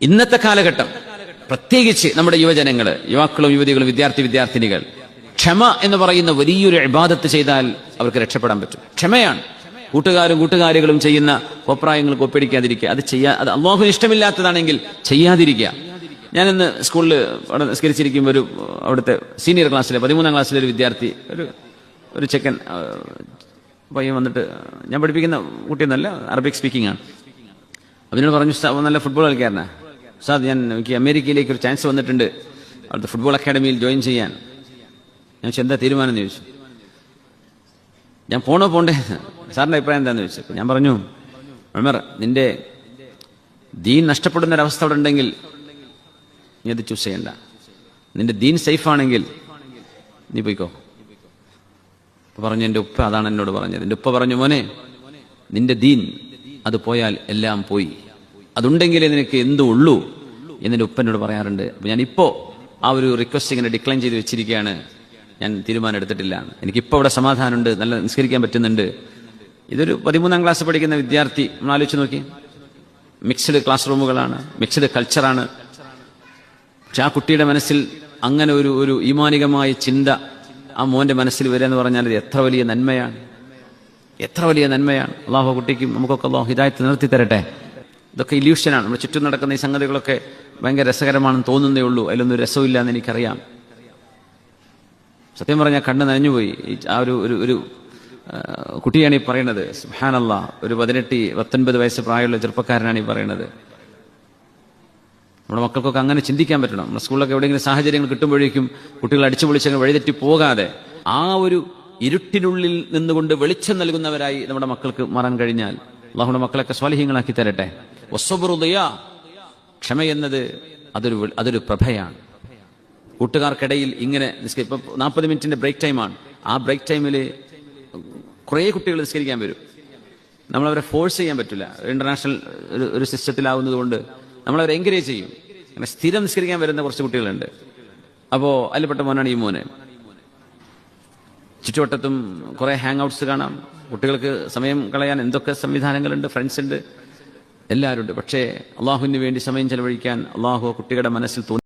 ഇന്നത്തെ കാലഘട്ടം പ്രത്യേകിച്ച് നമ്മുടെ യുവാക്കളും യുവതികളും വിദ്യാർത്ഥിനികൾ ക്ഷമ എന്ന് പറയുന്ന വലിയൊരു ഇബാദത്ത് ചെയ്താൽ അവർക്ക് രക്ഷപ്പെടാൻ പറ്റും. ക്ഷമയാണ്. കൂട്ടുകാരികളും ചെയ്യുന്ന കോപ്രായങ്ങൾ കോപ്പിടിക്കാതിരിക്കുക. അത് അല്ലാഹുവിന് ഇഷ്ടമില്ലാത്തതാണെങ്കിൽ ചെയ്യാതിരിക്കുക. ഞാനിന്ന് സ്കൂളിൽ അവിടെ നിസ്കരിച്ചിരിക്കുമ്പോൾ അവിടുത്തെ സീനിയർ ക്ലാസ്സിലെ 13ാം ക്ലാസ്സിലെ ഒരു വിദ്യാർത്ഥി ഒരു ചെക്കൻ പയ്യൻ വന്നിട്ട്, ഞാൻ പഠിപ്പിക്കുന്ന കുട്ടിയൊന്നല്ല, അറബിക് സ്പീക്കിംഗ് ആണ്. അതിനോട് പറഞ്ഞു, നല്ല ഫുട്ബോൾ കളിക്കാരനാ ഉസ്താദ്, എനിക്ക് അമേരിക്കയിലേക്ക് ഒരു ചാൻസ് വന്നിട്ടുണ്ട്, അവിടുത്തെ ഫുട്ബോൾ അക്കാഡമിയിൽ ജോയിൻ ചെയ്യാൻ. ഞാൻ ചോദിച്ചു എന്താ തീരുമാനം എന്ന് ചോദിച്ചു. ഞാൻ പോണ്ടേ, സാറിന്റെ അഭിപ്രായം എന്താണെന്ന് ചോദിച്ചു. ഞാൻ പറഞ്ഞു, ഉമർ, നിന്റെ ദീൻ നഷ്ടപ്പെടുന്ന ഒരവസ്ഥ അവിടെ ഉണ്ടെങ്കിൽ നീ അത് ചൂസ് ചെയ്യണ്ട. നിന്റെ ദീൻ സേഫ് ആണെങ്കിൽ നീ പോയിക്കോ. പറഞ്ഞു, എൻ്റെ ഉപ്പ അതാണ് എന്നോട് പറഞ്ഞത്. എൻ്റെ ഉപ്പ പറഞ്ഞു, മോനെ, നിന്റെ ദീൻ അത് പോയാൽ എല്ലാം പോയി, അതുണ്ടെങ്കിലേ നിനക്ക് എന്തും ഉള്ളൂ എന്നെ ഉപ്പനോട് പറയാറുണ്ട്. അപ്പൊ ഞാനിപ്പോ ആ ഒരു റിക്വസ്റ്റ് ഇങ്ങനെ ഡിക്ലൈൻ ചെയ്ത് വെച്ചിരിക്കുകയാണ്. ഞാൻ തീരുമാനം എടുത്തിട്ടില്ല. എനിക്കിപ്പോൾ അവിടെ സമാധാനമുണ്ട്, നല്ല നിസ്കരിക്കാൻ പറ്റുന്നുണ്ട്. ഇതൊരു 13ാം ക്ലാസ് പഠിക്കുന്ന വിദ്യാർത്ഥി. നമ്മൾ ആലോചിച്ച് നോക്കി, മിക്സ്ഡ് ക്ലാസ് റൂമുകളാണ്, മിക്സ്ഡ് കൾച്ചറാണ്. പക്ഷെ ആ കുട്ടിയുടെ മനസ്സിൽ അങ്ങനെ ഒരു ഈമാനികമായ ചിന്ത ആ മോന്റെ മനസ്സിൽ വരിക എന്ന് പറഞ്ഞാൽ ഇത് എത്ര വലിയ നന്മയാണ്, എത്ര വലിയ നന്മയാണ്. അള്ളാഹു കുട്ടിക്കും നമുക്കൊക്കെ അള്ളാഹു ഹിദായത്ത് നിർത്തി തരട്ടെ. ഇതൊക്കെ ഇല്യൂഷനാണ്. നമ്മുടെ ചുറ്റും നടക്കുന്ന ഈ സംഗതികളൊക്കെ ഭയങ്കര രസകരമാണെന്ന് തോന്നുന്നേ ഉള്ളൂ, അതിലൊന്നും രസമില്ല എന്ന് എനിക്കറിയാം. സത്യം പറഞ്ഞാൽ കണ്ണ് നനഞ്ഞുപോയി. ആ ഒരു കുട്ടിയാണ് ഈ പറയുന്നത്. സുബ്ഹാനല്ലാഹ്, ഒരു 18-19 വയസ്സ് പ്രായമുള്ള ചെറുപ്പക്കാരനാണ് ഈ പറയുന്നത്. നമ്മുടെ മക്കൾക്കൊക്കെ അങ്ങനെ ചിന്തിക്കാൻ പറ്റണം. നമ്മുടെ സ്കൂളിലൊക്കെ എവിടെയെങ്കിലും സാഹചര്യങ്ങൾ കിട്ടുമ്പോഴേക്കും കുട്ടികൾ അടിച്ചു പൊളിച്ചങ്ങ് വഴിതെറ്റി പോകാതെ ആ ഒരു ഇരുട്ടിനുള്ളിൽ നിന്നുകൊണ്ട് വെളിച്ചം നൽകുന്നവരായി നമ്മുടെ മക്കൾക്ക് മാറാൻ കഴിഞ്ഞാൽ അല്ലാഹുവിന്റെ മക്കളൊക്കെ സ്വാലിഹീങ്ങളാക്കി തരട്ടെ. വസ്സബ്റു ദിയാ, ക്ഷമ എന്നത് അതൊരു പ്രഭയാണ്. കൂട്ടുകാർക്കിടയിൽ ഇങ്ങനെ ഇപ്പൊ 40 മിനിറ്റിന്റെ ബ്രേക്ക് ടൈമാണ്. ആ ബ്രേക്ക് ടൈമിൽ കുറേ കുട്ടികൾ നിസ്കരിക്കാൻ വരും. നമ്മളവരെ ഫോഴ്സ് ചെയ്യാൻ പറ്റില്ല. ഇന്റർനാഷണൽ ഒരു സിസ്റ്റത്തിലാവുന്നത് കൊണ്ട് നമ്മളവരെ എൻകറേജ് ചെയ്യും. അങ്ങനെ സ്ഥിരം നിസ്കരിക്കാൻ വരുന്ന കുറച്ച് കുട്ടികളുണ്ട്. അപ്പോൾ അതിൽപ്പെട്ട മോനാണ് ഈ മോന്. ചുറ്റുവട്ടത്തും കുറെ ഹാങ് ഔട്ട്സ് കാണാം. കുട്ടികൾക്ക് സമയം കളയാൻ എന്തൊക്കെ സംവിധാനങ്ങളുണ്ട്, ഫ്രണ്ട്സ് ഉണ്ട്, എല്ലാവരും ഉണ്ട്. പക്ഷേ അള്ളാഹുവിന് വേണ്ടി സമയം ചെലവഴിക്കാൻ അള്ളാഹു കുട്ടികളുടെ മനസ്സിൽ തോന്നി